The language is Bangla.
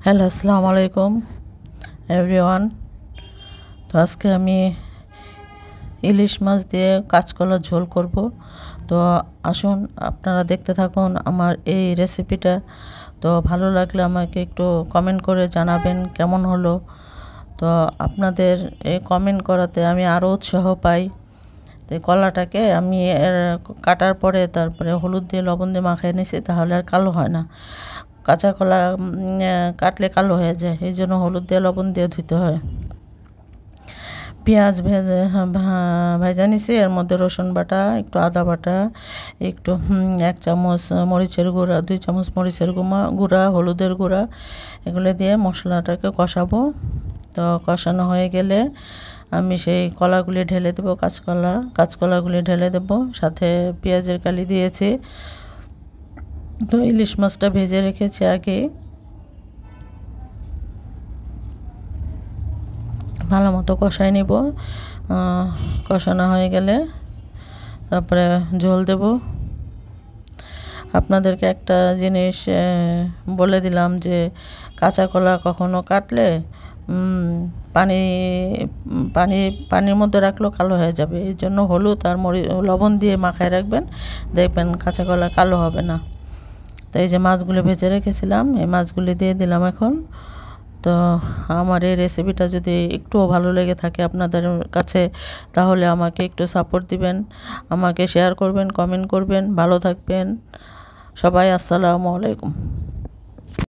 হ্যালো, আসসালামু আলাইকুম এভরিওয়ান। তো আজকে আমি ইলিশ মাছ দিয়ে কাঁচকলার ঝোল করব। তো আসুন আপনারা দেখতে থাকুন আমার এই রেসিপিটা। তো ভালো লাগলে আমাকে একটু কমেন্ট করে জানাবেন কেমন হলো। তো আপনাদের এই কমেন্ট করাতে আমি আরও উৎসাহ পাই। তো কলাটাকে আমি কাটার পরে তারপরে হলুদ দিয়ে লবণ দিয়ে মাখিয়ে নিয়েছি, তাহলে আর কালো হয় না। কাঁচা কলা কাটলে কালো হয়ে যায়, এই জন্য হলুদ দিয়ে লবণ দিয়ে ধুতে হয়। পেঁয়াজ ভেজে নিছি, এর মধ্যে রসুন বাটা, একটু আদা বাটা, একটু 1 চামচ মরিচের গুঁড়া, 2 চামচ মরিচের গুঁড়া, হলুদের গুঁড়া, এগুলো দিয়ে মশলাটাকে কষাবো। তো কষানো হয়ে গেলে আমি সেই কলাগুলি ঢেলে দেবো, কাঁচকলাগুলি ঢেলে দেবো, সাথে পেঁয়াজের কালি দিয়েছি। তো ইলিশ মাছটা ভেজে রেখেছি আগে, ভালো মতো কষাই নিব। কষানো হয়ে গেলে তারপরে ঝোল দেব। আপনাদেরকে একটা জিনিস বলে দিলাম যে কাঁচা কলা কখনো কাটলে পানি পানি পানির মধ্যে রাখলেও কালো হয়ে যাবে, এই জন্য হলুদ আর লবণ দিয়ে মাখায় রাখবেন, দেখবেন কাঁচা কলা কালো হবে না। তো এই যে মাছগুলো ভেজে রেখেছিলাম, এই মাছগুলি দিয়ে দিলাম এখন। তো আমার এই রেসিপিটা যদি একটুও ভালো লেগে থাকে আপনাদের কাছে, তাহলে আমাকে একটু সাপোর্ট দিবেন, আমাকে শেয়ার করবেন, কমেন্ট করবেন। ভালো থাকবেন সবাই। আসসালামু আলাইকুম।